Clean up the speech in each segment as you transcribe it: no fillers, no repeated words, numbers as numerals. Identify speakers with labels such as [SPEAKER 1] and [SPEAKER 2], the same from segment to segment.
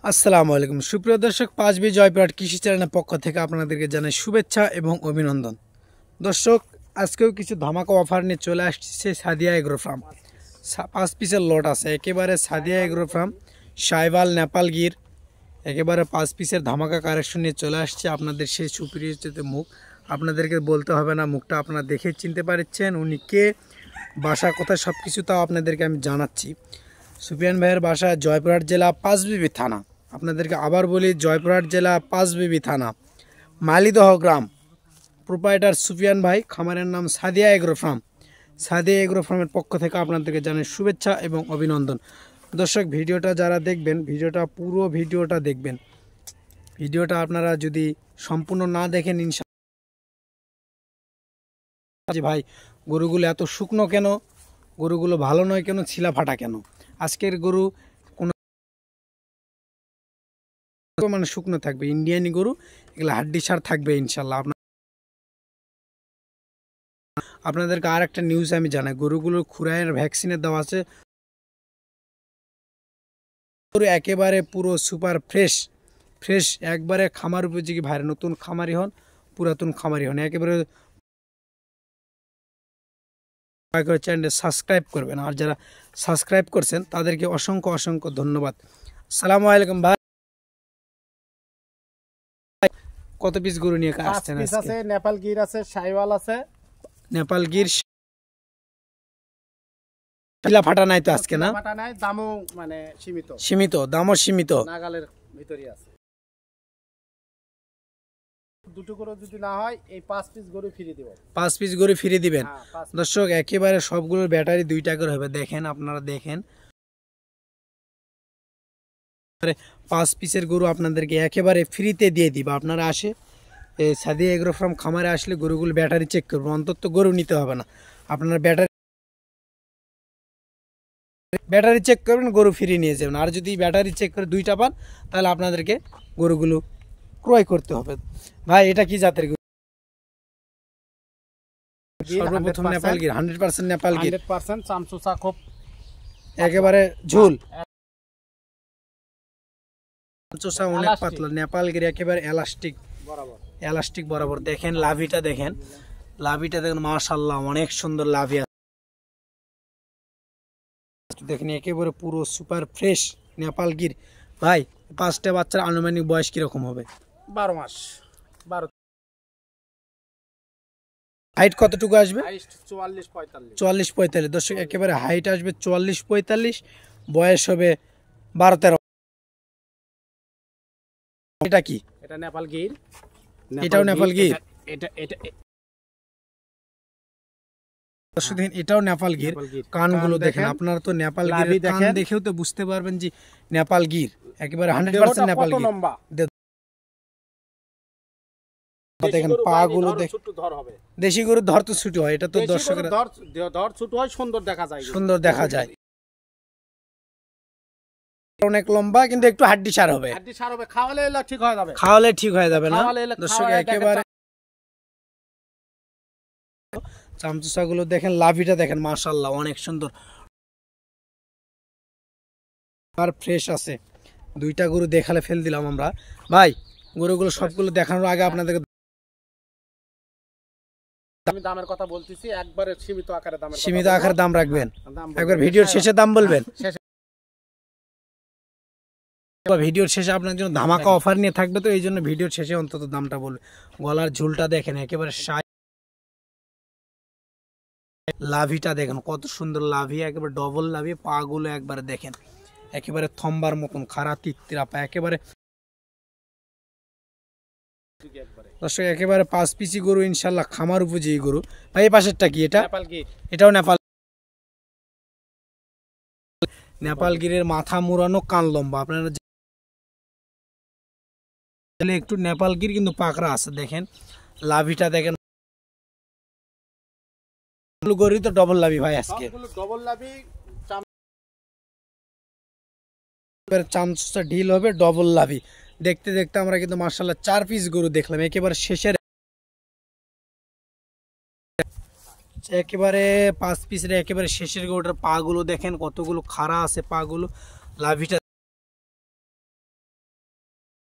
[SPEAKER 1] আসসালামু আলাইকুম সুপ্রিয় দর্শক, 5B জয়পুরহাট কৃষি চ্যানেলের পক্ষ থেকে আপনাদেরকে জানাই শুভেচ্ছা এবং অভিনন্দন। দর্শক, আজকেও কিছু ধামাকা অফার নিয়ে চলে আসছে সাদিয়া এগ্রো ফার্ম। 5 পিসের লট আছে, একেবারে সাদিয়া এগ্রো ফার্ম সাইবাল নেপাল গির, একেবারে 5 পিসের ধামাকা কালেকশন নিয়ে চলে আসছে আপনাদের সেই সুপরিচিত মুখ। আপনাদেরকে বলতে হবে না, মুখটা আপনারা দেখে চিনতে পারছেন উনি কে, বাসা কোথায়, সব কিছু তাও আপনাদেরকে আমি জানাচ্ছি। সুফিয়ান ভাইয়ের বাসা জয়পুরহাট জেলা 5B থানা। আপনাদেরকে আবার বলি, জয়পুরহাট জেলা 5B থানা, মালিদহ গ্রাম। প্রোপাইটার সুফিয়ান ভাই, খামারের নাম Sadia agro farm. Sadia agro ফার্মের পক্ষ থেকে আপনাদেরকে জানাই শুভেচ্ছা এবং অভিনন্দন। দর্শক, ভিডিওটা যারা দেখবেন, ভিডিওটা পুরো ভিডিওটা দেখবেন। ভিডিওটা আপনারা যদি সম্পূর্ণ না দেখেন, ইনশাআল্লাহ ভাই গরুগুলো এত শুকনো কেন, গরুগুলো ভালো নয় কেন, ছিলা ফাটা কেন, আজকের গরু কোনো মানে শুকনো থাকবে, ইন্ডিয়ানি গরু, এগুলো হাড্ডি সার থাকবে ইনশাল্লাহ। আপনাদেরকে আর একটা নিউজ আমি জানাই, গরুগুলোর খুরাইয়ের ভ্যাকসিনের দেওয়া আছে। গরু একেবারে পুরো সুপার ফ্রেশ ফ্রেশ, একবারে খামার উপযোগী। ভাইয়ের নতুন খামারি হন, পুরাতন খামারি হন, একেবারে চ্যানেলটা সাবস্ক্রাইব করবেন। আর যারা সাবস্ক্রাইব করছেন তাদেরকে অসংখ্য অসংখ্য ধন্যবাদ। আসসালামু আলাইকুম ভাই, কত পিস গরু নিয়ে আসছেন?
[SPEAKER 2] আছে নেপাল গির আছে, সাইওয়াল আছে।
[SPEAKER 1] নেপাল গির ছিলা ফাটা নাই তো আজকে? না,
[SPEAKER 2] ফাটা নাই, দামও মানে সীমিত,
[SPEAKER 1] সীমিত দামও সীমিত,
[SPEAKER 2] নাগালের ভিতরই আছে। দুটো গরু যদি না হয়, এই 5 পিস গরু ফ্রি দিব।
[SPEAKER 1] 5 পিস গরু ফ্রি দিবেন? দর্শক, একেবারে সবগুলোর ব্যাটারি 2টা করে হবে। দেখেন, আপনারা দেখেন, 5 পিসের গরু আপনাদেরকে একেবারে ফ্রিতে দিয়ে দিব। আপনারা আসে এই সাদিয়া এগ্রো ফার্ম খামারে আসলে গরুগুলো ব্যাটারি চেক করবেন, অন্তত গরু নিতে হবে না, আপনারা ব্যাটারি চেক করবেন, গরু ফ্রি নিয়ে যাবেন। আর যদি ব্যাটারি চেক করে 2টা পান, তাহলে আপনাদেরকে গরুগুলো ক্রয় করতে হবে। ভাই, এটা কি জাতের গরু? সর্বপ্রথম নেপাল গির, 100% নেপাল গির,
[SPEAKER 2] 100% চামচুচা, খুব
[SPEAKER 1] একেবারে ঝুল, চামচুচা অনেক পাতলা। নেপাল গির একেবারে এলাস্টিক
[SPEAKER 2] বরাবর,
[SPEAKER 1] এলাস্টিক বরাবর। দেখেন লাভিটা, দেখেন লাভিটা, দেখেন মাশাআল্লাহ অনেক সুন্দর লাভি আছে। দেখেন একেবারে পুরো সুপার ফ্রেশ নেপাল গির। ভাই, 5টা বাচ্চার আনুমানিক বয়স কিরকম হবে?
[SPEAKER 2] 12 মাস, 12।
[SPEAKER 1] হাইট কতটুকু আসবে?
[SPEAKER 2] 44-45।
[SPEAKER 1] দর্শক, একেবারে হাইট আসবে 44-45, বয়স হবে 12-13। এটা কি?
[SPEAKER 2] এটা নেপাল গির।
[SPEAKER 1] এটাও নেপাল গির?
[SPEAKER 2] এটা
[SPEAKER 1] দর্শক দেখেন, এটাও নেপাল গির। কানগুলো দেখেন, আপনারা তো নেপাল গিরের কান দেখেও তো বুঝতে পারবেন যে নেপাল গির, একেবারে 100% নেপাল গির। দেখেন পাগুলো, দেখেন দেশি গরুর ধর তো ছোট হয়, এটা তো দর্শকের
[SPEAKER 2] ধর ছোট হয়, সুন্দর দেখা যায়,
[SPEAKER 1] সুন্দর দেখা যায়, অনেক লম্বা, কিন্তু একটু হাড্ডি সার হবে।
[SPEAKER 2] হাড্ডি সার হবে, খাওয়ালে ঠিক হয়ে যাবে,
[SPEAKER 1] খাওয়ালে ঠিক হয়ে যাবে না? দর্শক, একেবারে চামচুচা গুলো দেখেন, লাভিটা দেখেন মাশাআল্লাহ অনেক সুন্দর আর ফ্রেশ আছে। 2টা গরু দেখালে ফেল দিলাম আমরা। ভাই, গরুগুলো সবগুলো দেখানোর আগে আপনাদেরকে
[SPEAKER 2] আমি দামের কথা বলতেছি, একবারে সীমিত আকারে
[SPEAKER 1] দাম রাখবেন। একবার ভিডিওর শেষে দাম বলবেন। ভিডিওর শেষে আপনার জন্য ধামাকা অফার নিয়ে থাকবে, তো এই জন্য ভিডিওর শেষে অন্তত দামটা বলবে। গলার ঝুলটা দেখেন, একেবারে লাভিটা দেখেন কত সুন্দর লাভি, একেবারে ডবল লাভি। পা গুলো একবারে দেখেন, একেবারে থম্বার মতন খাড়া তিত্তিরা পা, একেবারে। দর্শক, একেবারে 5 পিসি গরু ইনশাল্লাহ, খামার উপযোগী গরু। ভাই, এই পাশেরটা কি? এটাও নেপাল গিরের মাথা মুড়ানো, কান লম্বা। আপনারা একটু নেপাল গির কিন্তু পাকড়া আছে, দেখেন লাভিটা দেখেন। গরু তো ডবল লাভি ভাই, আজকে
[SPEAKER 2] ডবল লাভি,
[SPEAKER 1] চামচুচা ঢিল হবে, ডবল লাভি। দেখতে দেখতে আমরা কিন্তু মাশাআল্লাহ 4 পিস গরু দেখলাম, একেবারে শেষের, একেবারে 5 পিসের একেবারে শেষের গরুটার পা গুলো দেখেন কতগুলো খাড়া আছে, পা গুলো, লাভিটা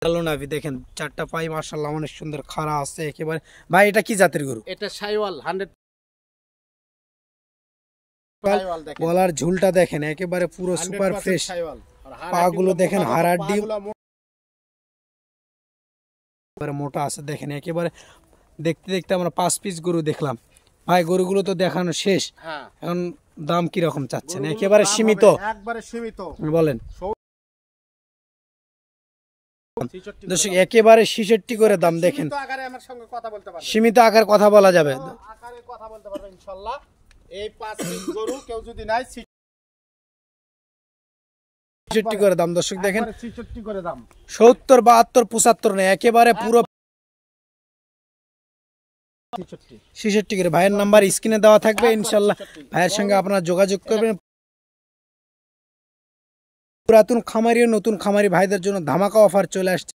[SPEAKER 1] কালো নাভি দেখেন, চারটা পাই মাশাআল্লাহ অনেক সুন্দর খাড়া আছে একেবারে। ভাই এটা কি জাতের গরু?
[SPEAKER 2] এটা শাইওয়াল 100 শাইওয়াল দেখেন,
[SPEAKER 1] গলার ঝুলটা দেখেন একেবারে পুরো সুপার
[SPEAKER 2] 100%
[SPEAKER 1] ফ্রেশ।
[SPEAKER 2] শাইওয়াল। আর
[SPEAKER 1] পাগুলো দেখেন, হাড়াড্ডি
[SPEAKER 2] পাগুলো
[SPEAKER 1] একেবারে মোটা আছে দেখেন একেবারে। দেখতে দেখতে আমরা 5 পিস গরু দেখলাম। ভাই গরুগুলো তো দেখানো শেষ,
[SPEAKER 2] হ্যাঁ,
[SPEAKER 1] এখন দাম কি রকম চাচ্ছেন?
[SPEAKER 2] গরুগুলোর
[SPEAKER 1] একেবারে
[SPEAKER 2] দাম
[SPEAKER 1] সীমিত,
[SPEAKER 2] হবে একবারে সীমিত।
[SPEAKER 1] বলেন
[SPEAKER 2] 66
[SPEAKER 1] দর্শক, একেবারে 66 করে দাম দেখেন।
[SPEAKER 2] সীমিত আকারে আমার সঙ্গে কথা বলতে পারবেন,
[SPEAKER 1] সীমিত আকার কথা বলা যাবে,
[SPEAKER 2] আকারে কথা বলতে পারবেন ইনশাআল্লাহ। এই 5 পিস গরু কেউ যদি নাই
[SPEAKER 1] 66 করে দাম দর্শক দেখেন।
[SPEAKER 2] 66 করে দাম।
[SPEAKER 1] 70, 72, 75 নেই, একেবারে পুরো 66 করে। ভাইয়ের নাম্বার স্ক্রিনে দেওয়া থাকবে, ইনশাল্লাহ ভাইয়ের সঙ্গে আপনারা যোগাযোগ করবেন। পুরাতন খামারি ও নতুন খামারি ভাইদের জন্য ধামাকা অফার চলে আসছে।